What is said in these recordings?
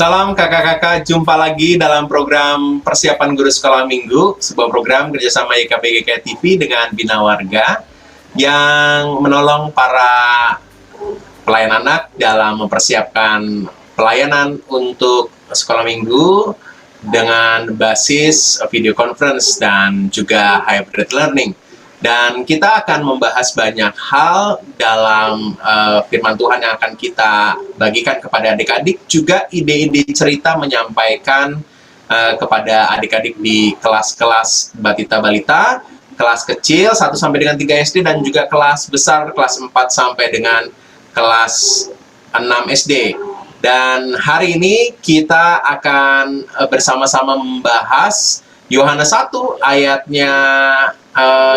Salam kakak-kakak, jumpa lagi dalam program Persiapan Guru Sekolah Minggu, sebuah program kerjasama YKB GKI TV dengan Bina Warga yang menolong para pelayan anak dalam mempersiapkan pelayanan untuk sekolah minggu dengan basis video conference dan juga hybrid learning. Dan kita akan membahas banyak hal dalam firman Tuhan yang akan kita bagikan kepada adik-adik, juga ide-ide cerita menyampaikan kepada adik-adik di kelas-kelas Batita Balita, kelas kecil 1 sampai dengan 3 SD, dan juga kelas besar kelas 4 sampai dengan kelas 6 SD. Dan hari ini kita akan bersama-sama membahas Yohanes 1 ayatnya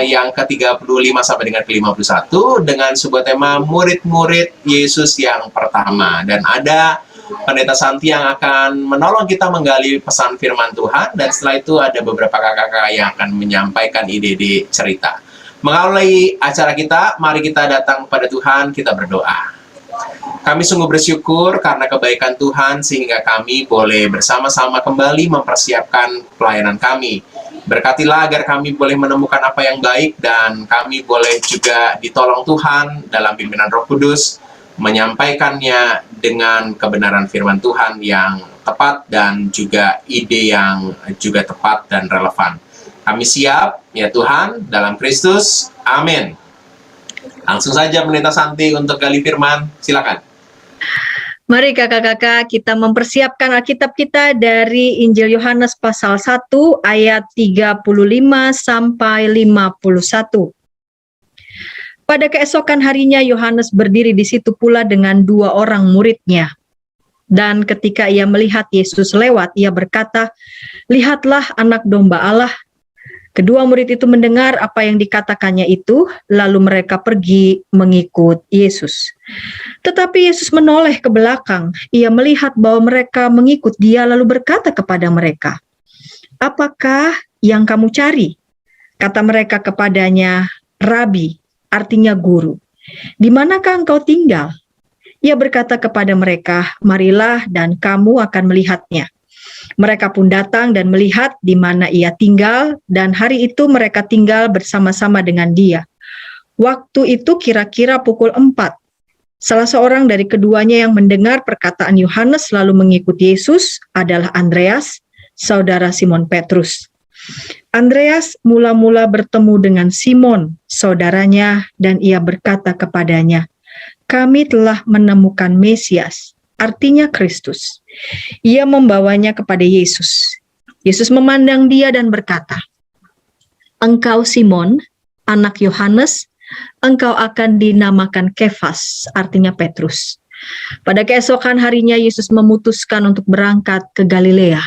yang ke-35 sampai dengan ke-51 dengan sebuah tema murid-murid Yesus yang pertama. Dan ada Pendeta Santi yang akan menolong kita menggali pesan firman Tuhan, dan setelah itu ada beberapa kakak-kakak yang akan menyampaikan ide-ide cerita. Mengawali acara kita, mari kita datang kepada Tuhan, kita berdoa. Kami sungguh bersyukur karena kebaikan Tuhan sehingga kami boleh bersama-sama kembali mempersiapkan pelayanan kami. Berkatilah agar kami boleh menemukan apa yang baik, dan kami boleh juga ditolong Tuhan dalam pimpinan Roh Kudus menyampaikannya dengan kebenaran firman Tuhan yang tepat dan juga ide yang juga tepat dan relevan. Kami siap ya Tuhan dalam Kristus. Amin. Langsung saja Pendeta Santi untuk gali firman, silakan. Mari kakak-kakak kita mempersiapkan Alkitab kita dari Injil Yohanes pasal 1 ayat 35 sampai 51. Pada keesokan harinya Yohanes berdiri di situ pula dengan 2 orang muridnya. Dan ketika ia melihat Yesus lewat, ia berkata, "Lihatlah anak domba Allah." Kedua murid itu mendengar apa yang dikatakannya itu, lalu mereka pergi mengikut Yesus. Tetapi Yesus menoleh ke belakang. Ia melihat bahwa mereka mengikut dia, lalu berkata kepada mereka, "Apakah yang kamu cari?" Kata mereka kepadanya, "Rabi," artinya guru, "di manakah engkau tinggal?" Ia berkata kepada mereka, "Marilah dan kamu akan melihatnya." Mereka pun datang dan melihat di mana ia tinggal, dan hari itu mereka tinggal bersama-sama dengan dia. Waktu itu kira-kira pukul 4. Salah seorang dari keduanya yang mendengar perkataan Yohanes lalu mengikut Yesus adalah Andreas, saudara Simon Petrus. Andreas mula-mula bertemu dengan Simon, saudaranya, dan ia berkata kepadanya, "Kami telah menemukan Mesias," artinya Kristus. Ia membawanya kepada Yesus. Yesus memandang dia dan berkata, "Engkau Simon, anak Yohanes, engkau akan dinamakan Kefas," artinya Petrus. Pada keesokan harinya Yesus memutuskan untuk berangkat ke Galilea.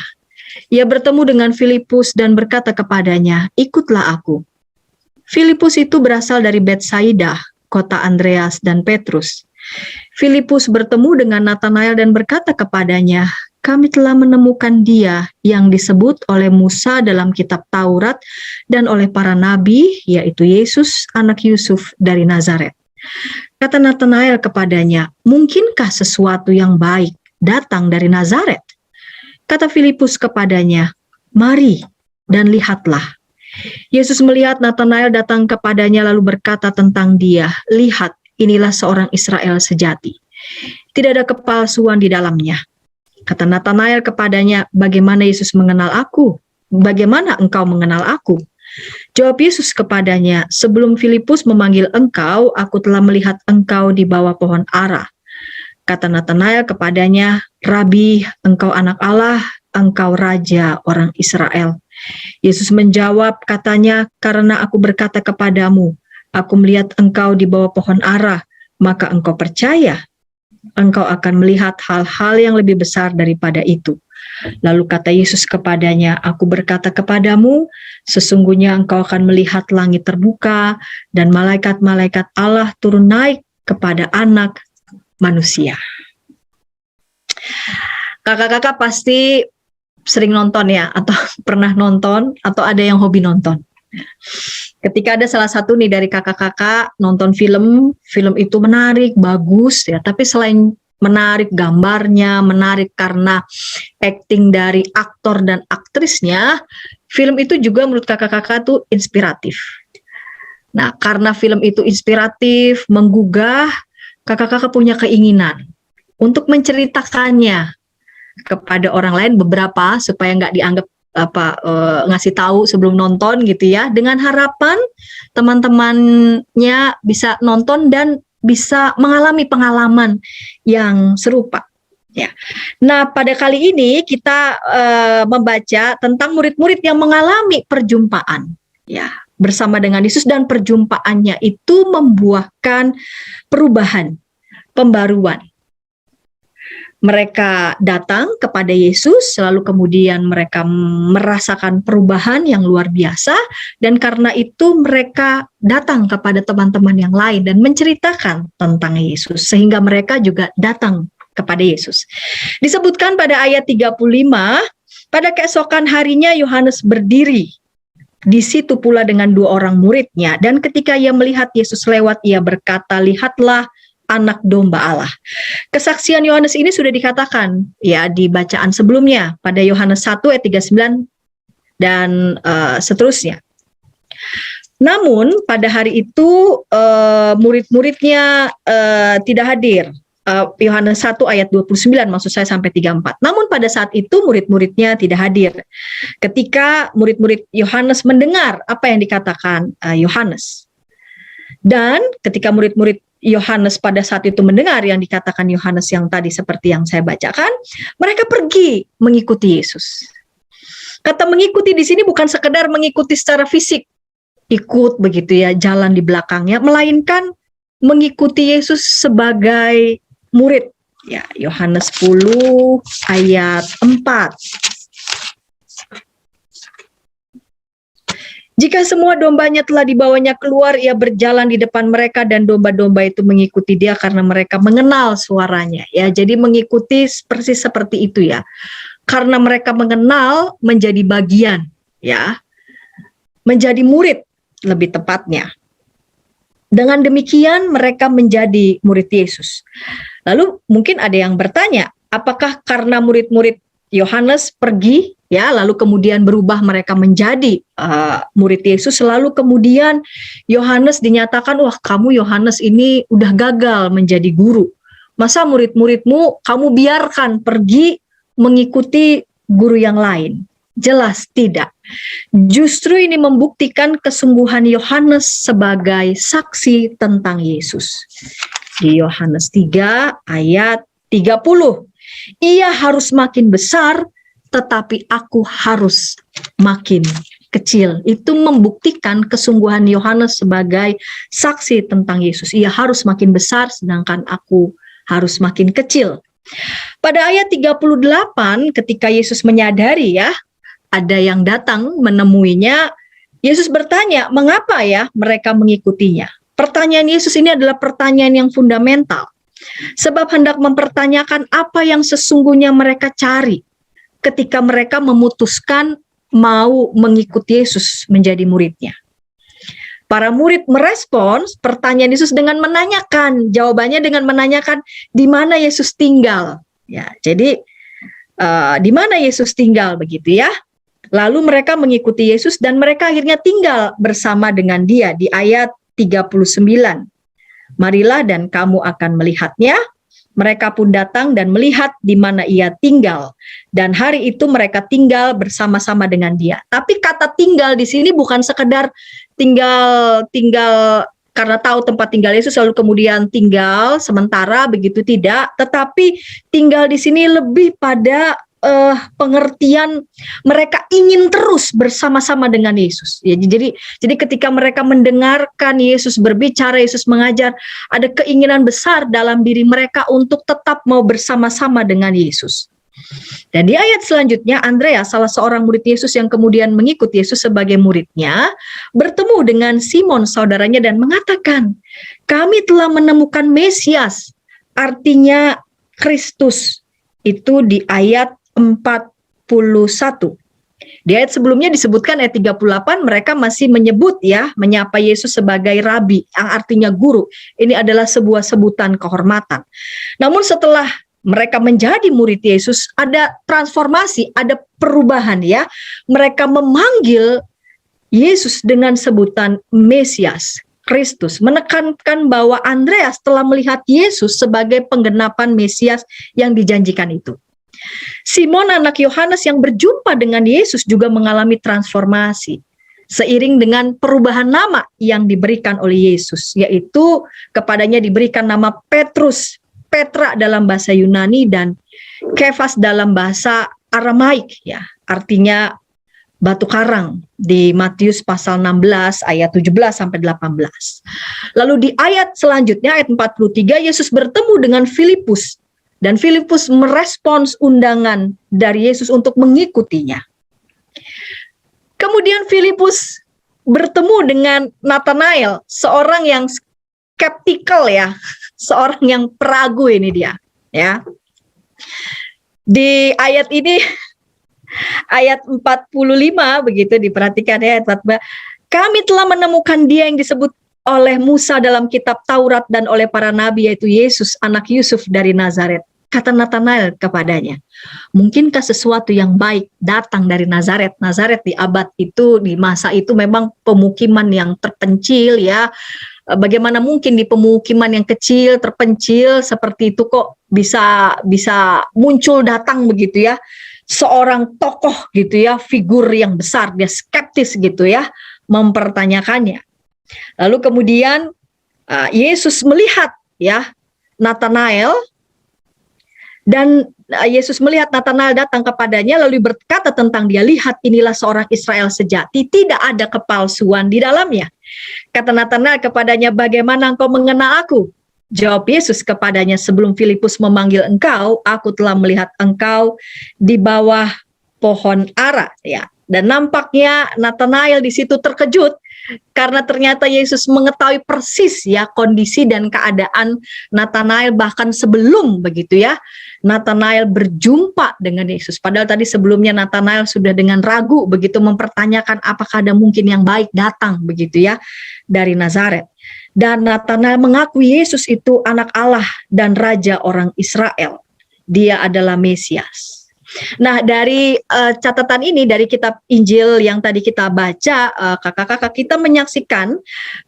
Ia bertemu dengan Filipus dan berkata kepadanya, "Ikutlah aku." Filipus itu berasal dari Betsaida, kota Andreas dan Petrus. Filipus bertemu dengan Natanael dan berkata kepadanya, "Kami telah menemukan dia yang disebut oleh Musa dalam kitab Taurat dan oleh para nabi, yaitu Yesus, anak Yusuf dari Nazaret." Kata Natanael kepadanya, "Mungkinkah sesuatu yang baik datang dari Nazaret?" Kata Filipus kepadanya, "Mari dan lihatlah." Yesus melihat Natanael datang kepadanya lalu berkata tentang dia, "Lihat, inilah seorang Israel sejati. Tidak ada kepalsuan di dalamnya." Kata Natanael kepadanya, "Bagaimana Yesus mengenal aku? Bagaimana engkau mengenal aku?" Jawab Yesus kepadanya, "Sebelum Filipus memanggil engkau, aku telah melihat engkau di bawah pohon ara." Kata Natanael kepadanya, "Rabi, engkau anak Allah, engkau raja orang Israel." Yesus menjawab katanya, "Karena aku berkata kepadamu, aku melihat engkau di bawah pohon ara, maka engkau percaya. Engkau akan melihat hal-hal yang lebih besar daripada itu." Lalu kata Yesus kepadanya, "Aku berkata kepadamu, sesungguhnya engkau akan melihat langit terbuka dan malaikat-malaikat Allah turun naik kepada anak manusia." Kakak-kakak pasti sering nonton ya, atau pernah nonton, atau ada yang hobi nonton. Ketika ada salah satu nih dari kakak-kakak nonton film itu menarik, bagus ya, tapi selain menarik gambarnya, menarik karena acting dari aktor dan aktrisnya, film itu juga menurut kakak-kakak tuh inspiratif. Nah, karena film itu inspiratif, menggugah, kakak-kakak punya keinginan untuk menceritakannya kepada orang lain beberapa supaya nggak dianggap ngasih tahu sebelum nonton gitu ya, dengan harapan teman-temannya bisa nonton dan bisa mengalami pengalaman yang serupa. Ya. Nah, pada kali ini kita membaca tentang murid-murid yang mengalami perjumpaan, ya, bersama dengan Yesus, dan perjumpaannya itu membuahkan perubahan, pembaruan. Mereka datang kepada Yesus, lalu kemudian mereka merasakan perubahan yang luar biasa, dan karena itu mereka datang kepada teman-teman yang lain dan menceritakan tentang Yesus, sehingga mereka juga datang kepada Yesus. Disebutkan pada ayat 35, pada keesokan harinya Yohanes berdiri di situ pula dengan 2 orang muridnya, dan ketika ia melihat Yesus lewat, ia berkata, "Lihatlah Anak Domba Allah." Kesaksian Yohanes ini sudah dikatakan ya di bacaan sebelumnya pada Yohanes 1 ayat 39 dan seterusnya. Namun pada hari itu murid-muridnya tidak hadir. Yohanes 1 ayat 29 maksud saya sampai 34. Namun pada saat itu murid-muridnya tidak hadir. Ketika murid-murid Yohanes mendengar apa yang dikatakan Yohanes. Dan ketika murid-murid Yohanes pada saat itu mendengar yang dikatakan Yohanes yang tadi seperti yang saya bacakan, mereka pergi mengikuti Yesus. Kata mengikuti di sini bukan sekedar mengikuti secara fisik, ikut begitu ya, jalan di belakangnya, melainkan mengikuti Yesus sebagai murid. Ya, Yohanes 10 ayat 4. Jika semua dombanya telah dibawanya keluar, ia berjalan di depan mereka dan domba-domba itu mengikuti dia karena mereka mengenal suaranya. Ya, jadi mengikuti persis seperti itu ya. Karena mereka mengenal, menjadi bagian, ya. Menjadi murid lebih tepatnya. Dengan demikian mereka menjadi murid Yesus. Lalu mungkin ada yang bertanya, apakah karena murid-murid Yohanes pergi ya, lalu kemudian berubah mereka menjadi murid Yesus, lalu kemudian Yohanes dinyatakan, wah kamu Yohanes ini udah gagal menjadi guru, masa murid-muridmu kamu biarkan pergi mengikuti guru yang lain? Jelas tidak. Justru ini membuktikan kesungguhan Yohanes sebagai saksi tentang Yesus. Di Yohanes 3 ayat 30, ia harus makin besar, tetapi aku harus makin kecil. Itu membuktikan kesungguhan Yohanes sebagai saksi tentang Yesus. Ia harus makin besar, sedangkan aku harus makin kecil. Pada ayat 38, ketika Yesus menyadari ya, ada yang datang menemuinya, Yesus bertanya, mengapa ya mereka mengikutinya? Pertanyaan Yesus ini adalah pertanyaan yang fundamental. Sebab hendak mempertanyakan apa yang sesungguhnya mereka cari ketika mereka memutuskan mau mengikuti Yesus menjadi muridnya. Para murid merespons pertanyaan Yesus dengan menanyakan, jawabannya dengan menanyakan di mana Yesus tinggal. Ya, jadi di mana Yesus tinggal begitu ya. Lalu mereka mengikuti Yesus dan mereka akhirnya tinggal bersama dengan dia di ayat 39. Marilah dan kamu akan melihatnya. Mereka pun datang dan melihat di mana ia tinggal. Dan hari itu mereka tinggal bersama-sama dengan dia. Tapi kata tinggal di sini bukan sekedar tinggal karena tahu tempat tinggal Yesus lalu kemudian tinggal sementara begitu, tidak. Tetapi tinggal di sini lebih pada pengertian mereka ingin terus bersama-sama dengan Yesus. Ya, jadi ketika mereka mendengarkan Yesus berbicara, Yesus mengajar, ada keinginan besar dalam diri mereka untuk tetap mau bersama-sama dengan Yesus. Dan di ayat selanjutnya, Andreas, salah seorang murid Yesus yang kemudian mengikuti Yesus sebagai muridnya, bertemu dengan Simon saudaranya dan mengatakan, kami telah menemukan Mesias, artinya Kristus. Itu di ayat 41. Di ayat sebelumnya disebutkan ayat 38 mereka masih menyebut ya, menyapa Yesus sebagai rabi yang artinya guru. Ini adalah sebuah sebutan kehormatan. Namun setelah mereka menjadi murid Yesus, ada transformasi, ada perubahan ya. Mereka memanggil Yesus dengan sebutan Mesias, Kristus, menekankan bahwa Andreas telah melihat Yesus sebagai penggenapan Mesias yang dijanjikan itu. Simon anak Yohanes yang berjumpa dengan Yesus juga mengalami transformasi seiring dengan perubahan nama yang diberikan oleh Yesus, yaitu kepadanya diberikan nama Petrus, Petra dalam bahasa Yunani, dan Kefas dalam bahasa Aramaik ya, artinya batu karang di Matius pasal 16 ayat 17 sampai 18. Lalu di ayat selanjutnya ayat 43 Yesus bertemu dengan Filipus dan Filipus merespons undangan dari Yesus untuk mengikutinya. Kemudian Filipus bertemu dengan Nathanael, seorang yang skeptikal ya, seorang yang peragu ini dia ya. Di ayat ini ayat 45 begitu diperhatikan ya, ayat 45. Kami telah menemukan dia yang disebut oleh Musa dalam kitab Taurat dan oleh para nabi, yaitu Yesus anak Yusuf dari Nazaret. Kata Nathanael kepadanya, mungkinkah sesuatu yang baik datang dari Nazaret? Nazaret di abad itu, di masa itu memang pemukiman yang terpencil ya. Bagaimana mungkin di pemukiman yang kecil, terpencil seperti itu kok bisa muncul datang begitu ya, seorang tokoh gitu ya, figur yang besar. Dia skeptis gitu ya, mempertanyakannya. Lalu kemudian Yesus melihat ya Nathanael, dan Yesus melihat Nathanael datang kepadanya lalu berkata tentang dia, lihat inilah seorang Israel sejati, tidak ada kepalsuan di dalamnya. Kata Nathanael kepadanya, bagaimana engkau mengenal aku? Jawab Yesus kepadanya, sebelum Filipus memanggil engkau, aku telah melihat engkau di bawah pohon ara ya. Dan nampaknya Nathanael di situ terkejut karena ternyata Yesus mengetahui persis ya kondisi dan keadaan Nathanael bahkan sebelum begitu ya Nathanael berjumpa dengan Yesus. Padahal tadi sebelumnya Nathanael sudah dengan ragu begitu mempertanyakan apakah ada mungkin yang baik datang begitu ya dari Nazaret. Dan Nathanael mengakui Yesus itu anak Allah dan raja orang Israel. Dia adalah Mesias. Nah, dari catatan ini, dari kitab Injil yang tadi kita baca, kakak-kakak, kita menyaksikan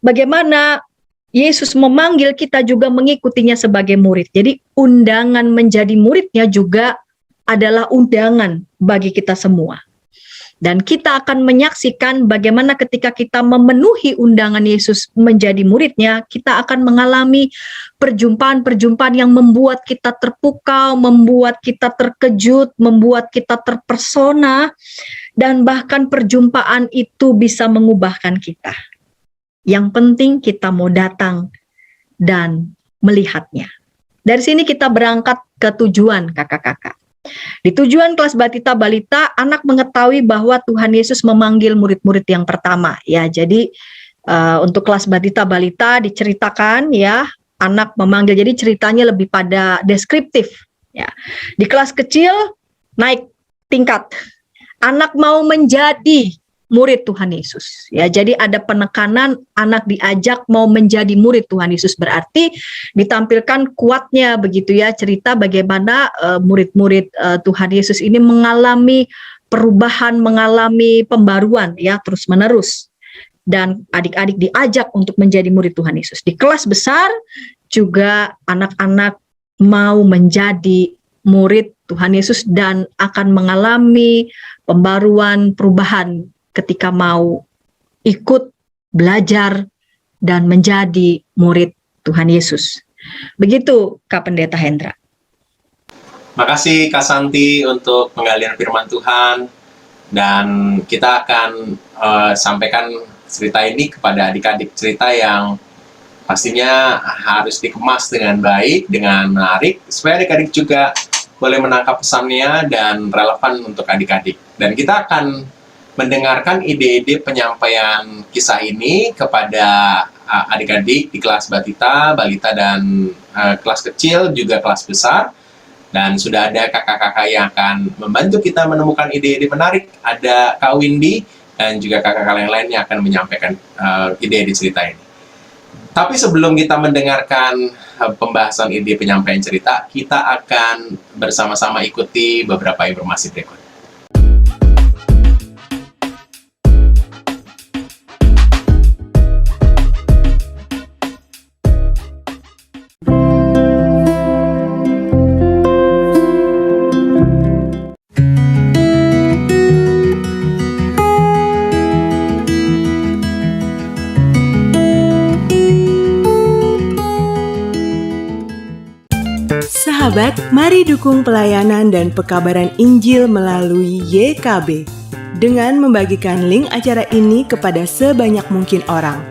bagaimana Yesus memanggil kita juga mengikutinya sebagai murid. Jadi undangan menjadi muridnya juga adalah undangan bagi kita semua. Dan kita akan menyaksikan bagaimana ketika kita memenuhi undangan Yesus menjadi muridnya, kita akan mengalami perjumpaan-perjumpaan yang membuat kita terpukau, membuat kita terkejut, membuat kita terpersona, dan bahkan perjumpaan itu bisa mengubahkan kita. Yang penting kita mau datang dan melihatnya. Dari sini kita berangkat ke tujuan kakak-kakak. Di tujuan kelas Batita Balita, anak mengetahui bahwa Tuhan Yesus memanggil murid-murid yang pertama. Ya, jadi untuk kelas Batita Balita diceritakan ya, anak memanggil. Jadi ceritanya lebih pada deskriptif. Ya, di kelas kecil naik tingkat, anak mau menjadi murid Tuhan Yesus. Ya, jadi ada penekanan anak diajak mau menjadi murid Tuhan Yesus, berarti ditampilkan kuatnya begitu ya cerita bagaimana murid-murid Tuhan Yesus ini mengalami perubahan, mengalami pembaruan ya terus-menerus. Dan adik-adik diajak untuk menjadi murid Tuhan Yesus. Di kelas besar juga anak-anak mau menjadi murid Tuhan Yesus dan akan mengalami pembaruan, perubahan ketika mau ikut belajar dan menjadi murid Tuhan Yesus. Begitu Kak Pendeta Hendra. Makasih Kak Santi untuk penggalian firman Tuhan, dan kita akan sampaikan cerita ini kepada adik-adik, cerita yang pastinya harus dikemas dengan baik, dengan menarik, supaya adik-adik juga boleh menangkap pesannya dan relevan untuk adik-adik. Dan kita akan mendengarkan ide-ide penyampaian kisah ini kepada adik-adik di kelas Batita, Balita, dan kelas kecil, juga kelas besar. Dan sudah ada kakak-kakak yang akan membantu kita menemukan ide-ide menarik. Ada Kak Windy dan juga kakak-kakak yang lain yang akan menyampaikan ide-ide cerita ini. Tapi sebelum kita mendengarkan pembahasan ide penyampaian cerita, kita akan bersama-sama ikuti beberapa informasi berikut. Sahabat, mari dukung pelayanan dan pekabaran Injil melalui YKB dengan membagikan link acara ini kepada sebanyak mungkin orang.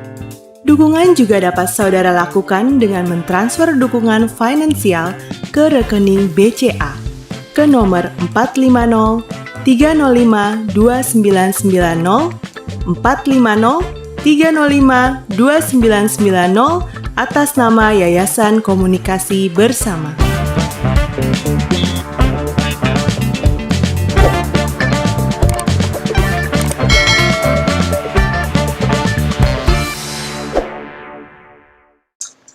Dukungan juga dapat saudara lakukan dengan mentransfer dukungan finansial ke rekening BCA ke nomor 450 305 2990 450 305 2990 atas nama Yayasan Komunikasi Bersama.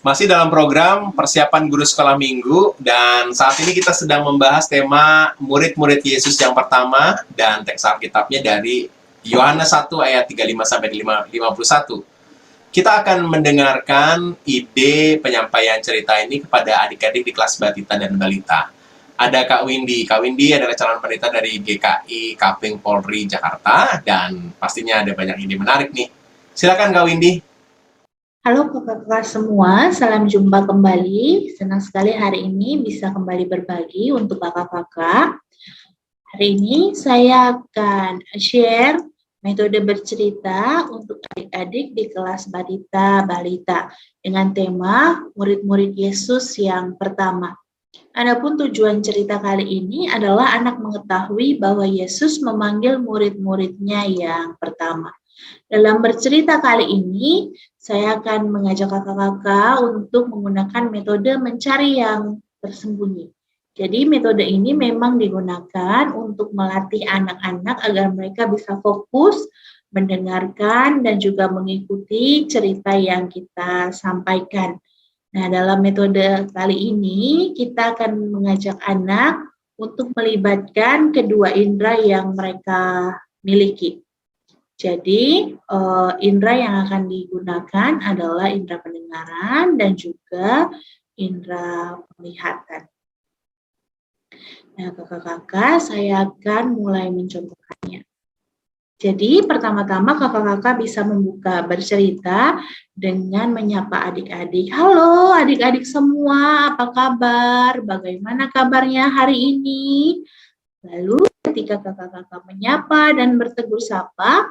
Masih dalam program persiapan guru sekolah minggu, dan saat ini kita sedang membahas tema murid-murid Yesus yang pertama, dan teks Alkitabnya dari Yohanes 1 ayat 35-51. Kita akan mendengarkan ide penyampaian cerita ini kepada adik-adik di kelas Batita dan Balita. Ada Kak Windy. Kak Windy adalah calon pendeta dari GKI Kaping Polri Jakarta, dan pastinya ada banyak ide menarik nih. Silakan Kak Windy. Halo kakak-kakak semua, salam jumpa kembali. Senang sekali hari ini bisa kembali berbagi untuk kakak-kakak. Hari ini saya akan share metode bercerita untuk adik-adik di kelas Batita Balita dengan tema murid-murid Yesus yang pertama. Adapun tujuan cerita kali ini adalah anak mengetahui bahwa Yesus memanggil murid-muridnya yang pertama. Dalam bercerita kali ini, saya akan mengajak kakak-kakak untuk menggunakan metode mencari yang tersembunyi. Jadi metode ini memang digunakan untuk melatih anak-anak agar mereka bisa fokus, mendengarkan, dan juga mengikuti cerita yang kita sampaikan. Nah, dalam metode kali ini, kita akan mengajak anak untuk melibatkan kedua indera yang mereka miliki. Jadi, indera yang akan digunakan adalah indera pendengaran dan juga indera penglihatan. Nah, kakak-kakak, saya akan mulai mencontohkannya. Jadi, pertama-tama kakak-kakak bisa membuka bercerita dengan menyapa adik-adik. Halo adik-adik semua, apa kabar? Bagaimana kabarnya hari ini? Lalu, ketika kakak-kakak menyapa dan bertegur sapa,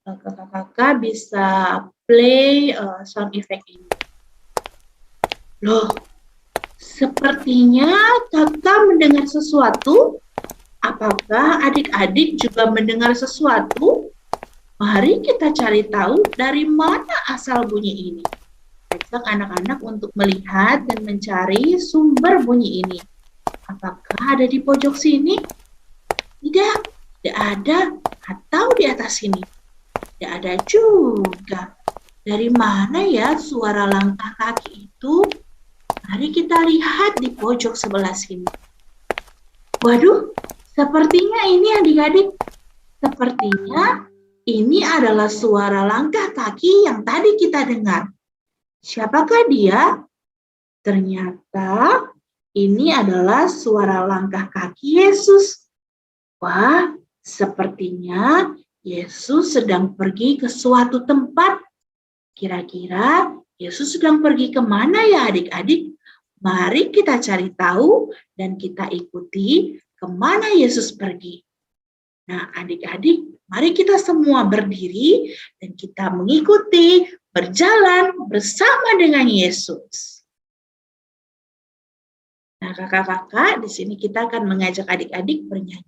kakak-kakak bisa play sound effect ini. Loh, sepertinya kakak mendengar sesuatu. Apakah adik-adik juga mendengar sesuatu? Mari kita cari tahu dari mana asal bunyi ini. Ajak anak-anak untuk melihat dan mencari sumber bunyi ini. Apakah ada di pojok sini? Tidak ada. Atau di atas sini? Tidak ada juga. Dari mana ya suara langkah kaki itu? Mari kita lihat di pojok sebelah sini. Waduh, sepertinya ini adik-adik. Sepertinya ini adalah suara langkah kaki yang tadi kita dengar. Siapakah dia? Ternyata ini adalah suara langkah kaki Yesus. Wah, sepertinya Yesus sedang pergi ke suatu tempat. Kira-kira Yesus sedang pergi kemana ya adik-adik? Mari kita cari tahu dan kita ikuti kemana Yesus pergi. Nah adik-adik, mari kita semua berdiri dan kita mengikuti, berjalan bersama dengan Yesus. Nah kakak-kakak, di sini kita akan mengajak adik-adik bernyanyi.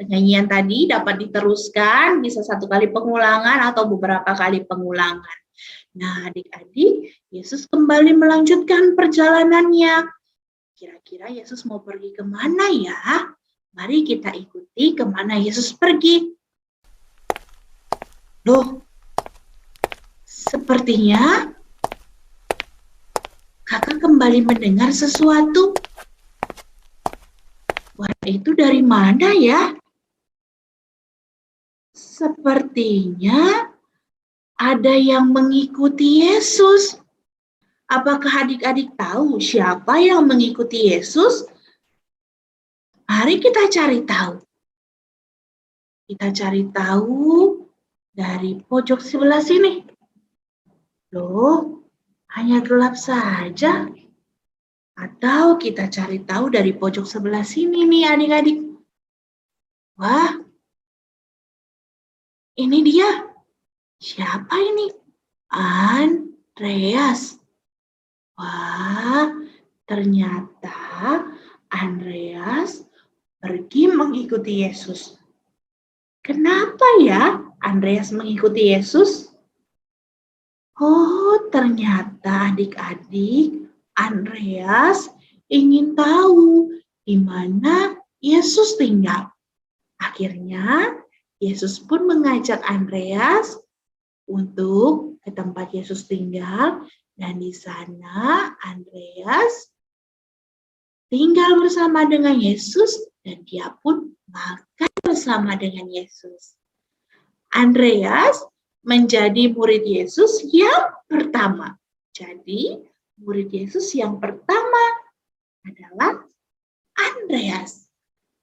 Penyanyian tadi dapat diteruskan, bisa 1 kali pengulangan atau beberapa kali pengulangan. Nah, adik-adik, Yesus kembali melanjutkan perjalanannya. Kira-kira Yesus mau pergi kemana ya? Mari kita ikuti kemana Yesus pergi. Loh, sepertinya kakak kembali mendengar sesuatu. Suara itu dari mana ya? Sepertinya ada yang mengikuti Yesus. Apakah adik-adik tahu siapa yang mengikuti Yesus? Mari kita cari tahu. Kita cari tahu dari pojok sebelah sini. Loh, hanya gelap saja. Atau kita cari tahu dari pojok sebelah sini nih adik-adik. Wah, ini dia. Siapa ini? Andreas. Wah, ternyata Andreas pergi mengikuti Yesus. Kenapa ya Andreas mengikuti Yesus? Oh, ternyata adik-adik Andreas ingin tahu di mana Yesus tinggal. Akhirnya, Yesus pun mengajak Andreas untuk ke tempat Yesus tinggal, dan di sana Andreas tinggal bersama dengan Yesus dan dia pun makan bersama dengan Yesus. Andreas menjadi murid Yesus yang pertama. Jadi, murid Yesus yang pertama adalah Andreas.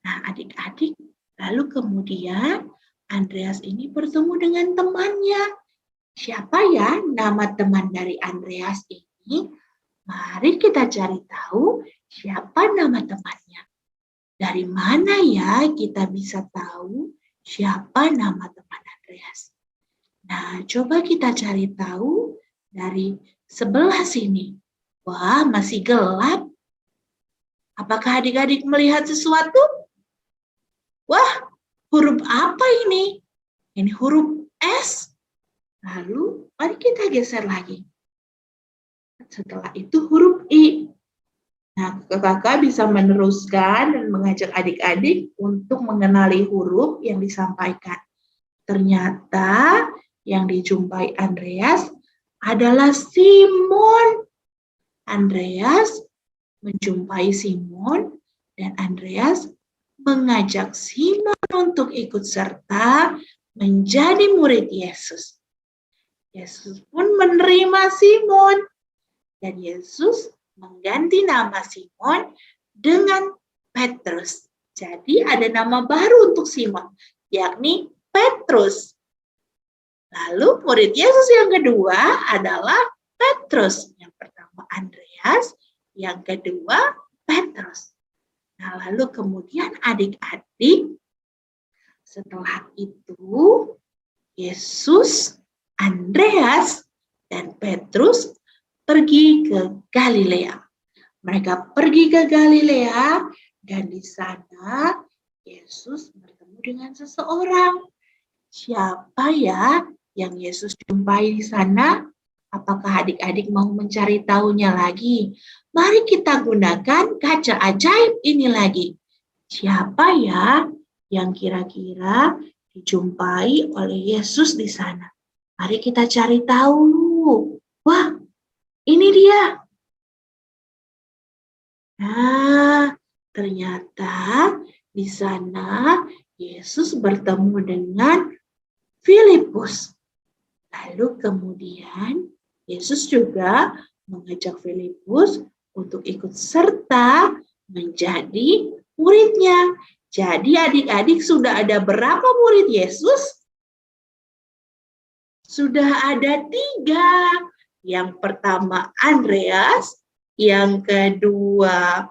Nah, adik-adik, lalu kemudian Andreas ini bertemu dengan temannya. Siapa ya nama teman dari Andreas ini? Mari kita cari tahu siapa nama temannya. Dari mana ya kita bisa tahu siapa nama teman Andreas? Nah, coba kita cari tahu dari sebelah sini. Wah, masih gelap. Apakah adik-adik melihat sesuatu? Wah, huruf apa ini? Ini huruf S. Lalu, mari kita geser lagi. Setelah itu huruf I. Nah, kakak bisa meneruskan dan mengajak adik-adik untuk mengenali huruf yang disampaikan. Ternyata yang dijumpai Andreas adalah Simon. Andreas menjumpai Simon dan Andreas mengajak Simon untuk ikut serta menjadi murid Yesus. Yesus pun menerima Simon dan Yesus mengganti nama Simon dengan Petrus. Jadi ada nama baru untuk Simon, yakni Petrus. Lalu murid Yesus yang kedua adalah Petrus. Yang pertama Andreas, yang kedua Petrus. Nah, lalu kemudian adik-adik, setelah itu Yesus, Andreas, dan Petrus pergi ke Galilea. Mereka pergi ke Galilea dan di sana Yesus bertemu dengan seseorang. Siapa ya yang Yesus jumpai di sana? Apakah adik-adik mau mencari tahunya lagi? Mari kita gunakan kaca ajaib ini lagi. Siapa ya yang kira-kira dijumpai oleh Yesus di sana? Mari kita cari tahu. Wah, ini dia. Nah, ternyata di sana Yesus bertemu dengan Filipus. Lalu kemudian Yesus juga mengajak Filipus untuk ikut serta menjadi muridnya. Jadi adik-adik sudah ada berapa murid Yesus? Sudah ada 3. Yang pertama Andreas, yang kedua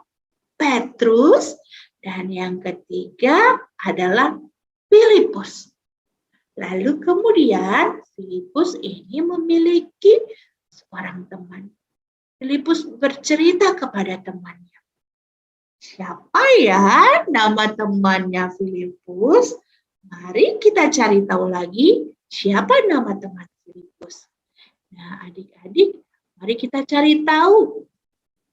Petrus, dan yang ketiga adalah Filipus. Lalu kemudian Filipus ini memiliki seorang teman. Filipus bercerita kepada temannya. Siapa ya nama temannya Filipus? Mari kita cari tahu lagi siapa nama teman Filipus. Nah, adik-adik, mari kita cari tahu.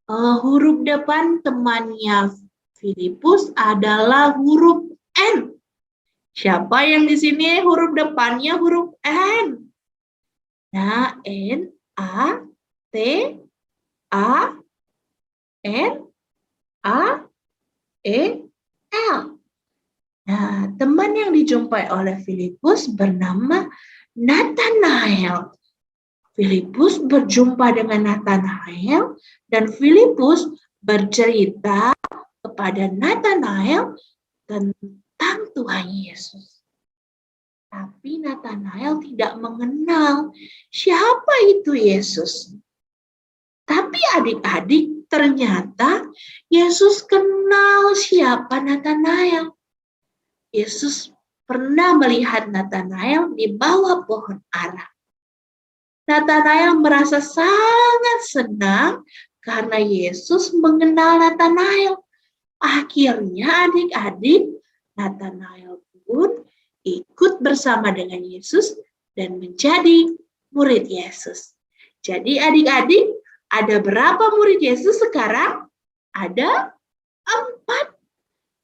Huruf depan temannya Filipus adalah huruf N. Siapa yang di sini huruf depannya huruf N? Nah, N, A, T, A, N, A, E, L. Nah, teman yang dijumpai oleh Filipus bernama Nathanael. Filipus berjumpa dengan Nathanael dan Filipus bercerita kepada Nathanael tentang Tuhan Yesus. Tapi Nathanael tidak mengenal siapa itu Yesus. Tapi adik-adik, ternyata Yesus kenal siapa Nathanael. Yesus pernah melihat Nathanael di bawah pohon ara. Nathanael merasa sangat senang karena Yesus mengenal Nathanael. Akhirnya adik-adik, Nathanael pun ikut bersama dengan Yesus dan menjadi murid Yesus. Jadi adik-adik, ada berapa murid Yesus sekarang? Ada 4.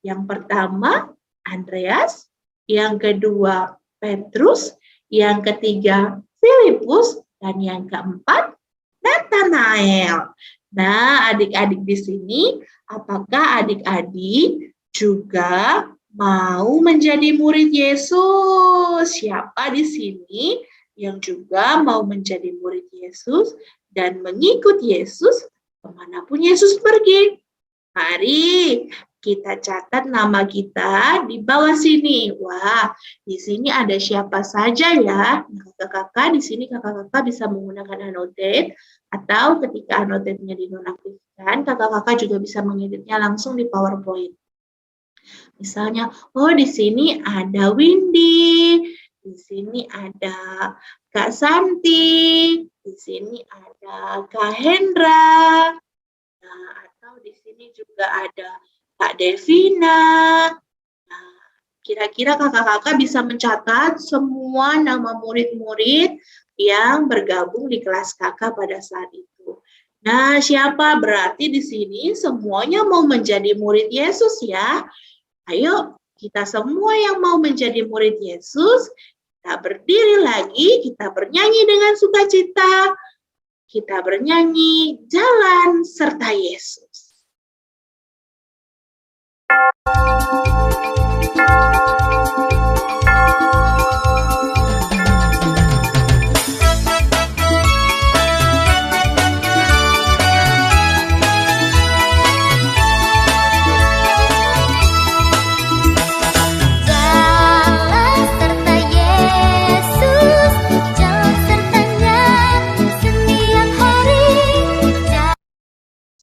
Yang pertama, Andreas. Yang kedua, Petrus. Yang ketiga, Filipus. Dan yang keempat, Nathanael. Nah, adik-adik di sini, apakah adik-adik juga mau menjadi murid Yesus? Siapa di sini yang juga mau menjadi murid Yesus dan mengikut Yesus kemanapun Yesus pergi? Mari kita catat nama kita di bawah sini. Wah, di sini ada siapa saja ya? Kakak-kakak, di sini kakak-kakak bisa menggunakan annotate atau ketika annotate-nya dinonaktifkan, kakak-kakak juga bisa mengeditnya langsung di PowerPoint. Misalnya, oh di sini ada Windy, di sini ada Kak Santi, di sini ada Kak Hendra, nah, atau di sini juga ada Kak Devina. Nah, kira-kira kakak-kakak bisa mencatat semua nama murid-murid yang bergabung di kelas kakak pada saat itu. Nah, siapa? Berarti di sini semuanya mau menjadi murid Yesus ya. Ayo, kita semua yang mau menjadi murid Yesus, kita berdiri lagi, kita bernyanyi dengan sukacita. Kita bernyanyi jalan serta Yesus.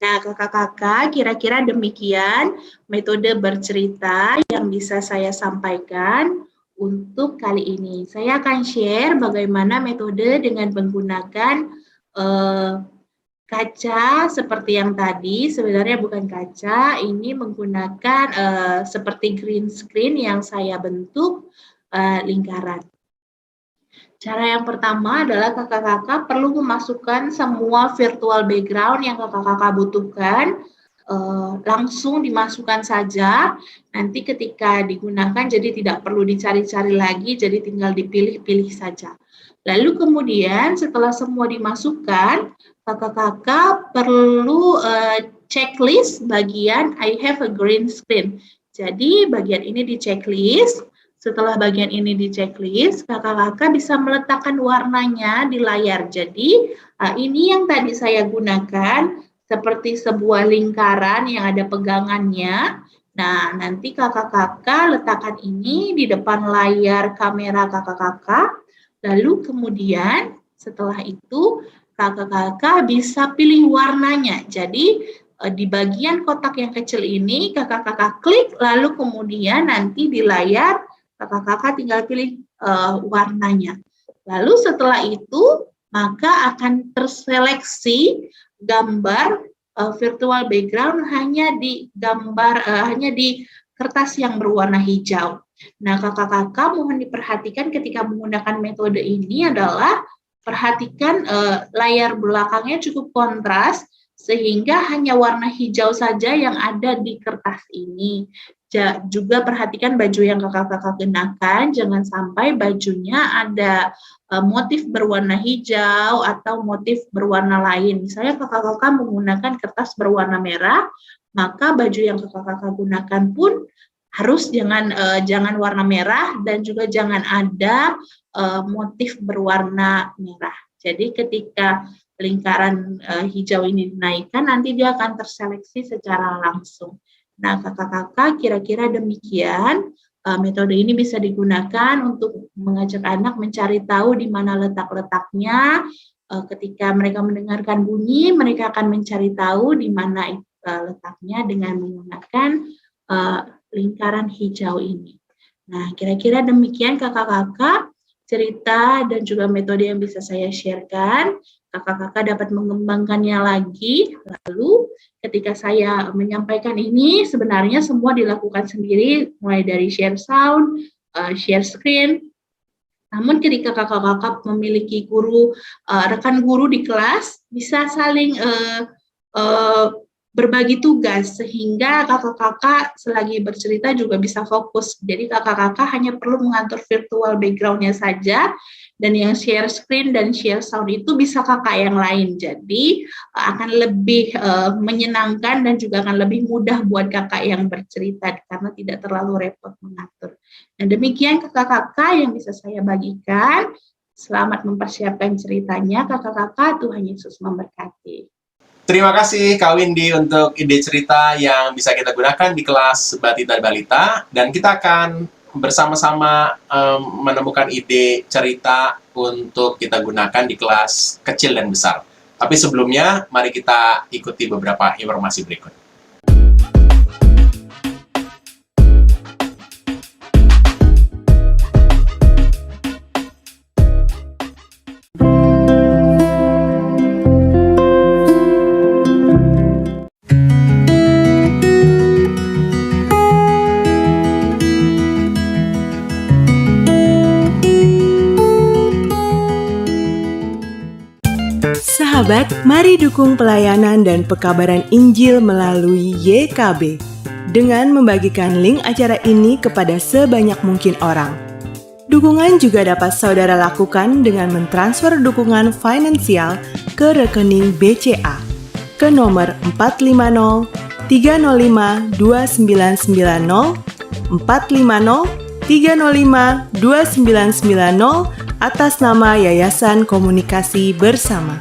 Nah, kakak-kakak, kira-kira demikian metode bercerita yang bisa saya sampaikan untuk kali ini. Saya akan share bagaimana metode dengan menggunakan kaca seperti yang tadi. Sebenarnya bukan kaca, ini menggunakan seperti green screen yang saya bentuk lingkaran. Cara yang pertama adalah kakak-kakak perlu memasukkan semua virtual background yang kakak-kakak butuhkan, langsung dimasukkan saja, nanti ketika digunakan jadi tidak perlu dicari-cari lagi, jadi tinggal dipilih-pilih saja. Lalu kemudian setelah semua dimasukkan, kakak-kakak perlu checklist bagian I have a green screen. Jadi bagian ini di checklist. Setelah bagian ini di checklist, kakak-kakak bisa meletakkan warnanya di layar. Jadi, ini yang tadi saya gunakan, seperti sebuah lingkaran yang ada pegangannya. Nah, nanti kakak-kakak letakkan ini di depan layar kamera kakak-kakak. Lalu kemudian, setelah itu, kakak-kakak bisa pilih warnanya. Jadi, di bagian kotak yang kecil ini, kakak-kakak klik, lalu kemudian nanti di layar, kakak-kakak tinggal pilih warnanya. Lalu setelah itu, maka akan terseleksi gambar virtual background hanya di hanya di kertas yang berwarna hijau. Nah, kakak-kakak mohon diperhatikan ketika menggunakan metode ini adalah perhatikan layar belakangnya cukup kontras sehingga hanya warna hijau saja yang ada di kertas ini. Juga perhatikan baju yang kakak-kakak kenakan, jangan sampai bajunya ada motif berwarna hijau atau motif berwarna lain. Misalnya kakak-kakak menggunakan kertas berwarna merah, maka baju yang kakak-kakak gunakan pun harus jangan warna merah dan juga jangan ada motif berwarna merah. Jadi ketika lingkaran hijau ini dinaikkan, nanti dia akan terseleksi secara langsung. Nah, kakak-kakak kira-kira demikian metode ini bisa digunakan untuk mengajak anak mencari tahu di mana letak-letaknya. Ketika mereka mendengarkan bunyi, mereka akan mencari tahu di mana letaknya dengan menggunakan lingkaran hijau ini. Nah, kira-kira demikian kakak-kakak cerita dan juga metode yang bisa saya sharekan. Kakak-kakak dapat mengembangkannya lagi. Lalu ketika saya menyampaikan ini, sebenarnya semua dilakukan sendiri, mulai dari share sound, share screen. Namun ketika kakak-kakak memiliki rekan guru di kelas, bisa saling berbagi tugas sehingga kakak-kakak selagi bercerita juga bisa fokus. Jadi kakak-kakak hanya perlu mengatur virtual background-nya saja, dan yang share screen dan share sound itu bisa kakak yang lain. Jadi akan lebih menyenangkan dan juga akan lebih mudah buat kakak yang bercerita karena tidak terlalu repot mengatur. Nah, demikian kakak-kakak yang bisa saya bagikan. Selamat mempersiapkan ceritanya kakak-kakak. Tuhan Yesus memberkati. Terima kasih Kak Windy untuk ide cerita yang bisa kita gunakan di kelas Batita Balita, dan kita akan bersama-sama menemukan ide cerita untuk kita gunakan di kelas kecil dan besar. Tapi sebelumnya, mari kita ikuti beberapa informasi berikut. Sahabat, mari dukung pelayanan dan pekabaran Injil melalui YKB dengan membagikan link acara ini kepada sebanyak mungkin orang. Dukungan juga dapat saudara lakukan dengan mentransfer dukungan finansial ke rekening BCA ke nomor 450 305 2990 450 305 2990 atas nama Yayasan Komunikasi Bersama.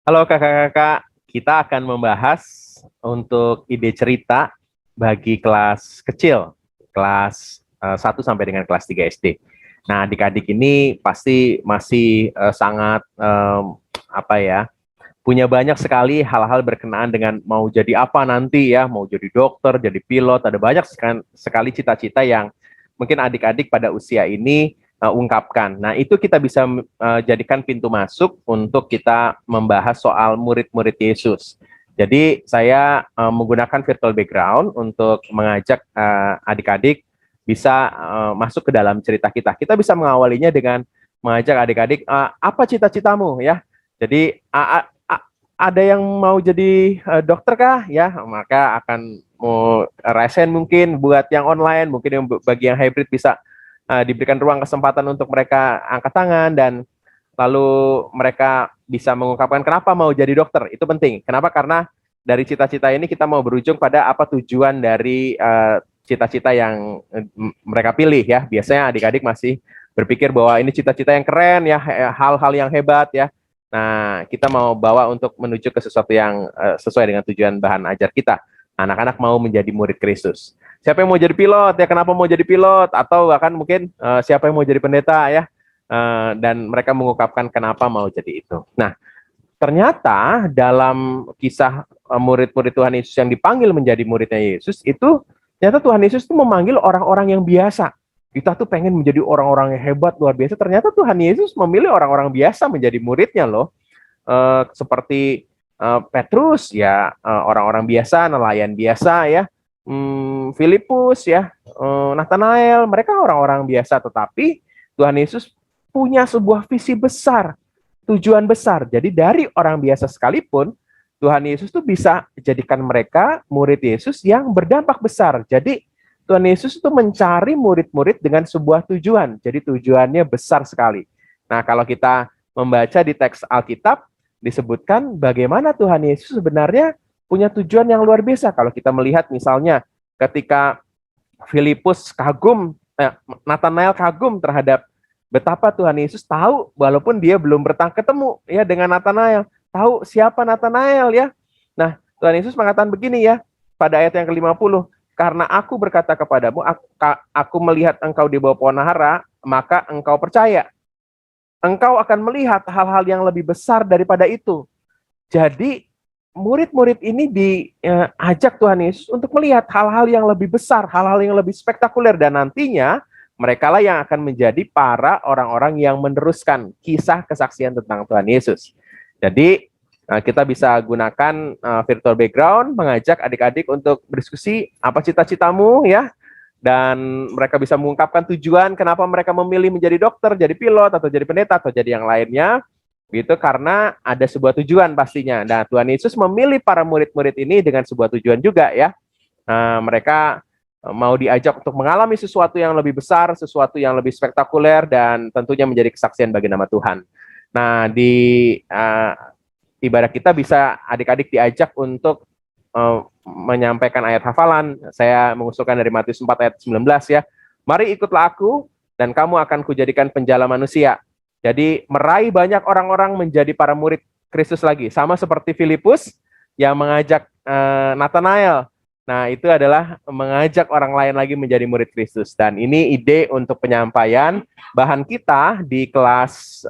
Halo kakak-kakak, kita akan membahas untuk ide cerita bagi kelas kecil, kelas 1 sampai dengan kelas 3 SD. Nah, adik-adik ini pasti masih sangat punya banyak sekali hal-hal berkenaan dengan mau jadi apa nanti ya, mau jadi dokter, jadi pilot, ada banyak sekali cita-cita yang mungkin adik-adik pada usia ini ungkapkan. Nah, itu kita bisa jadikan pintu masuk untuk kita membahas soal murid-murid Yesus. Jadi, saya menggunakan virtual background untuk mengajak adik-adik bisa masuk ke dalam cerita kita. Kita bisa mengawalinya dengan mengajak adik-adik, apa cita-citamu ya? Jadi, ada yang mau jadi dokter kah? Ya, maka akan mau resen mungkin buat yang online, mungkin yang bagi yang hybrid bisa diberikan ruang kesempatan untuk mereka angkat tangan, dan lalu mereka bisa mengungkapkan kenapa mau jadi dokter. Itu penting. Kenapa? Karena dari cita-cita ini kita mau berujung pada apa tujuan dari cita-cita yang mereka pilih ya. Biasanya adik-adik masih berpikir bahwa ini cita-cita yang keren ya, hal-hal yang hebat ya. Nah, kita mau bawa untuk menuju ke sesuatu yang sesuai dengan tujuan bahan ajar kita. Anak-anak mau menjadi murid Kristus. Siapa yang mau jadi pilot ya, kenapa mau jadi pilot, atau bahkan mungkin siapa yang mau jadi pendeta ya, dan mereka mengungkapkan kenapa mau jadi itu. Nah, ternyata dalam kisah murid-murid Tuhan Yesus yang dipanggil menjadi muridnya Yesus itu Ternyata Tuhan Yesus itu memanggil orang-orang yang biasa. Kita tuh pengen menjadi orang-orang yang hebat, luar biasa. Ternyata Tuhan Yesus memilih orang-orang biasa menjadi muridnya loh. Seperti Petrus, ya orang-orang biasa, nelayan biasa ya. Filipus ya, Nathanael, mereka orang-orang biasa. Tetapi Tuhan Yesus punya sebuah visi besar, tujuan besar. Jadi dari orang biasa sekalipun, Tuhan Yesus tuh bisa jadikan mereka murid Yesus yang berdampak besar. Jadi Tuhan Yesus itu mencari murid-murid dengan sebuah tujuan. Jadi tujuannya besar sekali. Nah, kalau kita membaca di teks Alkitab, disebutkan bagaimana Tuhan Yesus sebenarnya punya tujuan yang luar biasa. Kalau kita melihat misalnya ketika Filipus kagum, Nathanael kagum terhadap betapa Tuhan Yesus tahu, walaupun dia belum ketemu ya dengan Nathanael, tahu siapa Nathanael ya. Nah, Tuhan Yesus mengatakan begini ya, pada ayat yang ke-50, karena aku berkata kepadamu, aku melihat engkau di bawah pohon ara, maka engkau percaya. Engkau akan melihat hal-hal yang lebih besar daripada itu. Jadi, murid-murid ini diajak Tuhan Yesus untuk melihat hal-hal yang lebih besar, hal-hal yang lebih spektakuler, dan nantinya mereka lah yang akan menjadi para orang-orang yang meneruskan kisah kesaksian tentang Tuhan Yesus. Jadi kita bisa gunakan virtual background, mengajak adik-adik untuk berdiskusi apa cita-citamu ya, dan mereka bisa mengungkapkan tujuan kenapa mereka memilih menjadi dokter, jadi pilot, atau jadi pendeta, atau jadi yang lainnya, gitu, karena ada sebuah tujuan pastinya. Nah, Tuhan Yesus memilih para murid-murid ini dengan sebuah tujuan juga ya. Mereka mau diajak untuk mengalami sesuatu yang lebih besar, sesuatu yang lebih spektakuler, dan tentunya menjadi kesaksian bagi nama Tuhan. Nah, di ibadah kita bisa adik-adik diajak untuk menyampaikan ayat hafalan. Saya mengusulkan dari Matius 4 ayat 19 ya. Mari ikutlah aku, dan kamu akan kujadikan penjala manusia. Jadi meraih banyak orang-orang menjadi para murid Kristus lagi. Sama seperti Filipus yang mengajak Nathanael. Nah, itu adalah mengajak orang lain lagi menjadi murid Kristus. Dan ini ide untuk penyampaian bahan kita di kelas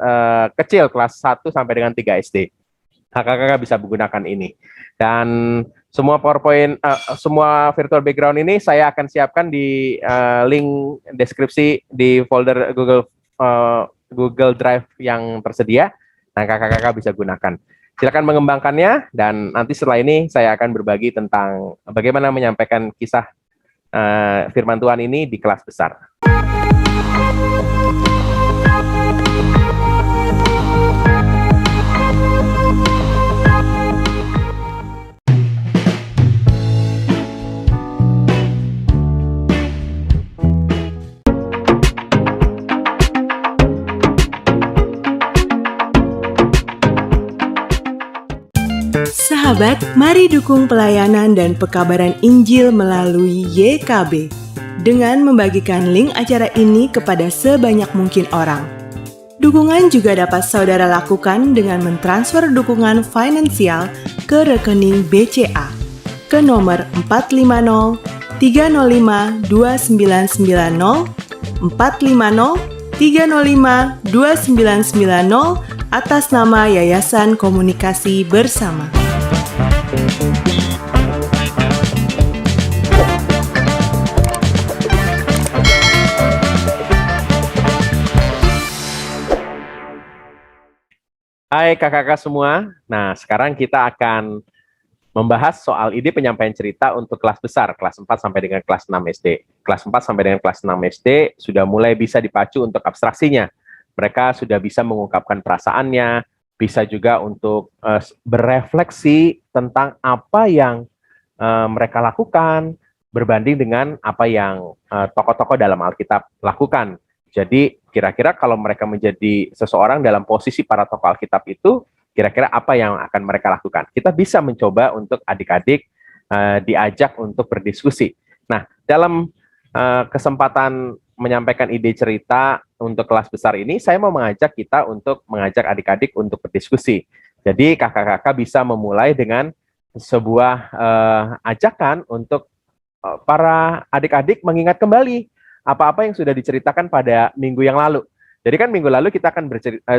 kecil, kelas 1 sampai dengan 3 SD. Kakak-kakak bisa menggunakan ini. Dan semua PowerPoint, semua virtual background ini saya akan siapkan di link deskripsi di folder Google Drive yang tersedia. Nah, kakak-kakak bisa gunakan. Silakan mengembangkannya, dan nanti setelah ini saya akan berbagi tentang bagaimana menyampaikan kisah firman Tuhan ini di kelas besar. Sahabat, mari dukung pelayanan dan pekabaran Injil melalui YKB dengan membagikan link acara ini kepada sebanyak mungkin orang. Dukungan juga dapat saudara lakukan dengan mentransfer dukungan finansial ke rekening BCA ke nomor 450 305 2990 450 305 2990 atas nama Yayasan Komunikasi Bersama. Hai kakak-kakak semua. Nah, sekarang kita akan membahas soal ide penyampaian cerita untuk kelas besar, kelas 4 sampai dengan kelas 6 SD. Kelas 4 sampai dengan kelas 6 SD sudah mulai bisa dipacu untuk abstraksinya. Mereka sudah bisa mengungkapkan perasaannya, bisa juga untuk berefleksi tentang apa yang mereka lakukan berbanding dengan apa yang tokoh-tokoh dalam Alkitab lakukan. Jadi kira-kira kalau mereka menjadi seseorang dalam posisi para tokoh Alkitab itu, kira-kira apa yang akan mereka lakukan? Kita bisa mencoba untuk adik-adik diajak untuk berdiskusi. Nah, dalam kesempatan menyampaikan ide cerita untuk kelas besar ini, saya mau mengajak kita untuk mengajak adik-adik untuk berdiskusi. Jadi kakak-kakak bisa memulai dengan sebuah ajakan untuk para adik-adik mengingat kembali apa-apa yang sudah diceritakan pada minggu yang lalu. Jadi kan minggu lalu kita akan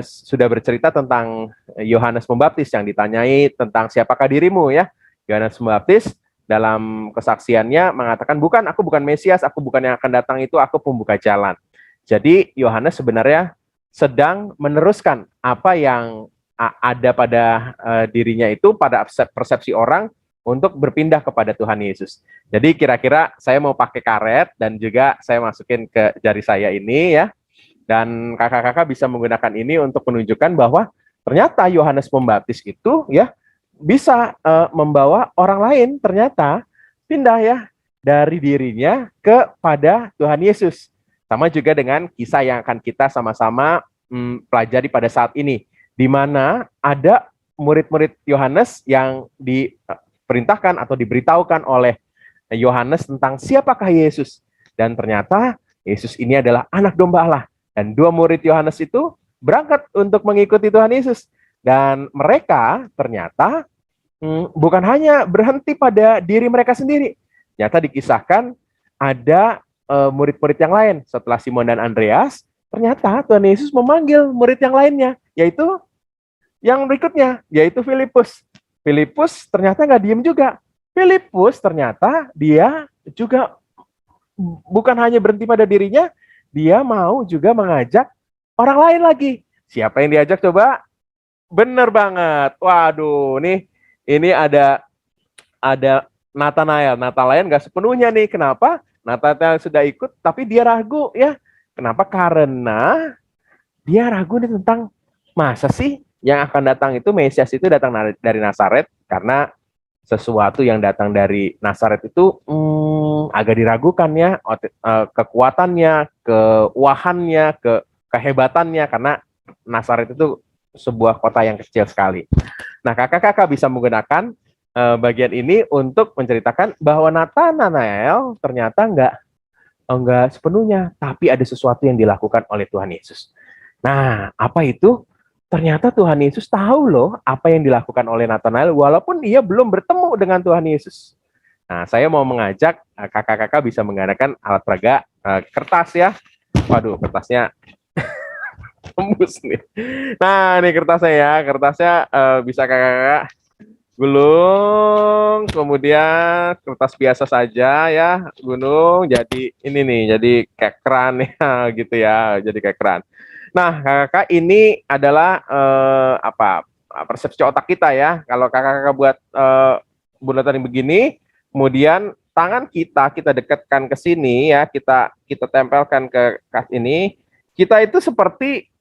sudah bercerita tentang Yohanes Pembaptis yang ditanyai tentang siapakah dirimu ya, Yohanes Pembaptis. dalam kesaksiannya mengatakan, bukan, aku bukan Mesias, aku bukan yang akan datang itu, aku pembuka jalan. Jadi Yohanes sebenarnya sedang meneruskan apa yang ada pada dirinya itu, pada persepsi orang untuk berpindah kepada Tuhan Yesus. Jadi kira-kira saya mau pakai karet dan juga saya masukin ke jari saya ini ya. Dan kakak-kakak bisa menggunakan ini untuk menunjukkan bahwa ternyata Yohanes Pembaptis itu ya bisa membawa orang lain ternyata pindah ya dari dirinya kepada Tuhan Yesus. Sama juga dengan kisah yang akan kita sama-sama pelajari pada saat ini, di mana ada murid-murid Yohanes yang diperintahkan atau diberitahukan oleh Yohanes tentang siapakah Yesus. Dan ternyata Yesus ini adalah anak domba Allah. Dan dua murid Yohanes itu berangkat untuk mengikuti Tuhan Yesus. Dan mereka ternyata bukan hanya berhenti pada diri mereka sendiri. Ternyata dikisahkan ada murid-murid yang lain. Setelah Simon dan Andreas, ternyata Tuhan Yesus memanggil murid yang lainnya, yaitu yang berikutnya, yaitu Filipus. Filipus ternyata nggak diem juga. Filipus ternyata dia juga bukan hanya berhenti pada dirinya, dia mau juga mengajak orang lain lagi. Siapa yang diajak coba? Bener banget. Waduh, nih ini ada Nathanael. Nathanael nggak sepenuhnya nih. Kenapa? Nathanael sudah ikut, tapi dia ragu ya. Kenapa? Karena dia ragu nih tentang masa sih yang akan datang itu, Mesias itu datang dari Nazaret, karena sesuatu yang datang dari Nazaret itu agak diragukan ya, kekuatannya, keuahannya, kehebatannya, karena Nazaret itu sebuah kota yang kecil sekali. Nah, kakak-kakak bisa menggunakan bagian ini untuk menceritakan bahwa Nathanael ternyata enggak sepenuhnya, tapi ada sesuatu yang dilakukan oleh Tuhan Yesus. Nah, apa itu? Ternyata Tuhan Yesus tahu loh apa yang dilakukan oleh Nathanael walaupun ia belum bertemu dengan Tuhan Yesus. Nah, saya mau mengajak kakak-kakak bisa menggunakan alat peraga kertas ya. Waduh, kertasnya tembus nih. Nah, ini kertasnya ya. Kertasnya bisa kakak-kakak gulung, kemudian kertas biasa saja ya, gunung jadi ini nih, jadi kayak keran ya gitu ya, jadi kayak keran. Nah, kakak ini adalah persepsi otak kita ya. Kalau kakak buat bulatan yang begini, kemudian tangan kita dekatkan ke sini ya, kita tempelkan ke kas ini, kita itu seperti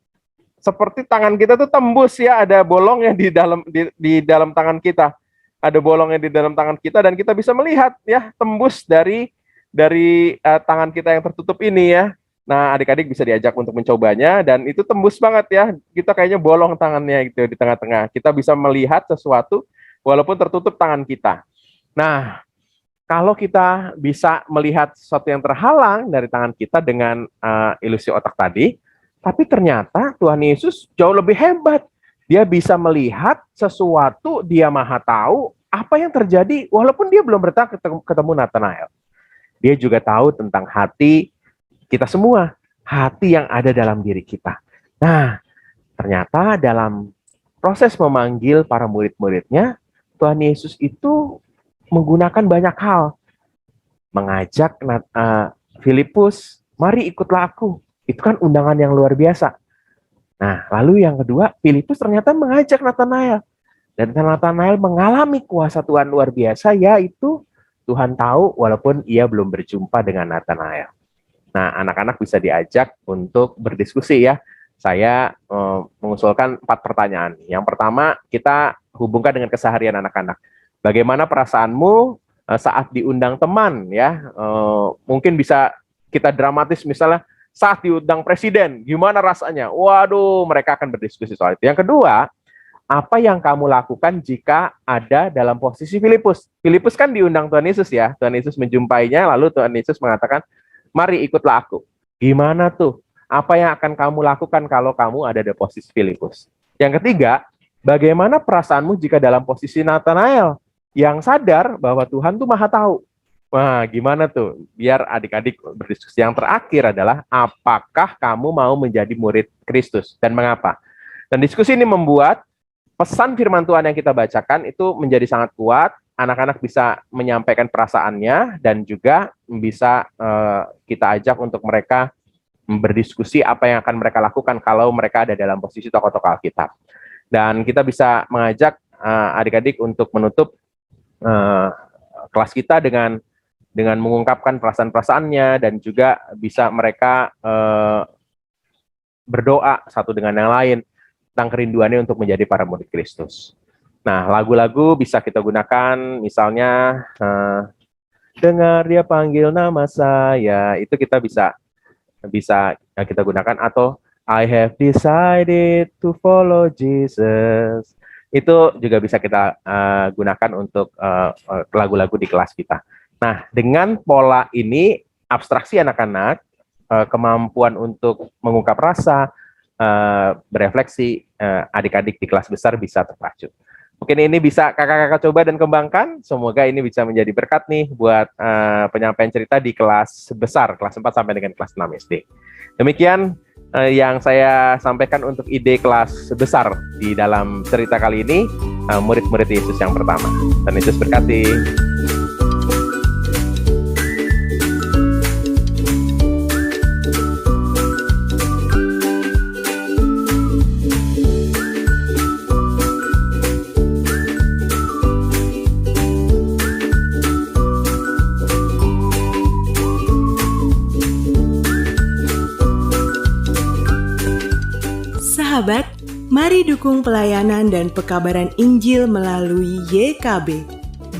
tangan kita tuh tembus ya, ada bolongnya di dalam tangan kita. Ada bolongnya di dalam tangan kita dan kita bisa melihat ya, tembus dari tangan kita yang tertutup ini ya. Nah, adik-adik bisa diajak untuk mencobanya dan itu tembus banget ya. Kita kayaknya bolong tangannya gitu di tengah-tengah. Kita bisa melihat sesuatu walaupun tertutup tangan kita. Nah, kalau kita bisa melihat sesuatu yang terhalang dari tangan kita dengan ilusi otak tadi, tapi ternyata Tuhan Yesus jauh lebih hebat. Dia bisa melihat sesuatu, dia maha tahu apa yang terjadi walaupun dia belum ketemu Nathanael. Dia juga tahu tentang hati kita semua, hati yang ada dalam diri kita. Nah, ternyata dalam proses memanggil para murid-muridnya, Tuhan Yesus itu menggunakan banyak hal. Mengajak Filipus, mari ikutlah aku. Itu kan undangan yang luar biasa. Nah, lalu yang kedua, Filipus ternyata mengajak Nathanael. Dan Nathanael mengalami kuasa Tuhan luar biasa, yaitu Tuhan tahu walaupun ia belum berjumpa dengan Nathanael. Nah, anak-anak bisa diajak untuk berdiskusi ya. Saya mengusulkan 4 pertanyaan. Yang pertama, kita hubungkan dengan keseharian anak-anak. Bagaimana perasaanmu saat diundang teman ya? Mungkin bisa kita dramatis misalnya saat diundang presiden, gimana rasanya? Waduh, mereka akan berdiskusi soal itu. Yang kedua, apa yang kamu lakukan jika ada dalam posisi Filipus? Filipus kan diundang Tuhan Yesus ya. Tuhan Yesus menjumpainya, lalu Tuhan Yesus mengatakan, mari ikutlah aku. Gimana tuh? Apa yang akan kamu lakukan kalau kamu ada di posisi Filipus? Yang ketiga, bagaimana perasaanmu jika dalam posisi Nathanael yang sadar bahwa Tuhan tuh maha tahu? Wah, gimana tuh? Biar adik-adik berdiskusi. Yang terakhir adalah, apakah kamu mau menjadi murid Kristus? Dan mengapa? Dan diskusi ini membuat pesan firman Tuhan yang kita bacakan itu menjadi sangat kuat. anak-anak bisa menyampaikan perasaannya dan juga bisa kita ajak untuk mereka berdiskusi apa yang akan mereka lakukan kalau mereka ada dalam posisi tokoh-tokoh Alkitab. Dan kita bisa mengajak adik-adik untuk menutup kelas kita dengan mengungkapkan perasaan-perasaannya dan juga bisa mereka berdoa satu dengan yang lain tentang kerinduannya untuk menjadi para murid Kristus. Nah, lagu-lagu bisa kita gunakan, misalnya dengar dia panggil nama saya, itu kita bisa kita gunakan, atau I have decided to follow Jesus. Itu juga bisa kita gunakan untuk lagu-lagu di kelas kita. Nah, dengan pola ini, abstraksi anak-anak, kemampuan untuk mengungkap rasa, berefleksi, adik-adik di kelas besar bisa terpacu. Mungkin ini bisa kakak-kakak coba dan kembangkan. Semoga ini bisa menjadi berkat nih buat penyampaian cerita di kelas besar, kelas 4 sampai dengan kelas 6 SD. Demikian yang saya sampaikan untuk ide kelas besar di dalam cerita kali ini, murid-murid Yesus yang pertama. Dan Yesus berkati. Sahabat, mari dukung pelayanan dan pekabaran Injil melalui YKB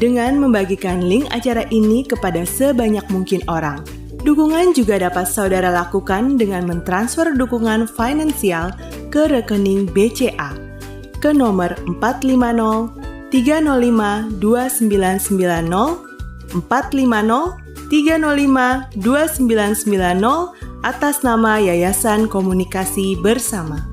dengan membagikan link acara ini kepada sebanyak mungkin orang. Dukungan juga dapat saudara lakukan dengan mentransfer dukungan finansial ke rekening BCA ke nomor 450 305 2990 450 305 2990 atas nama Yayasan Komunikasi Bersama.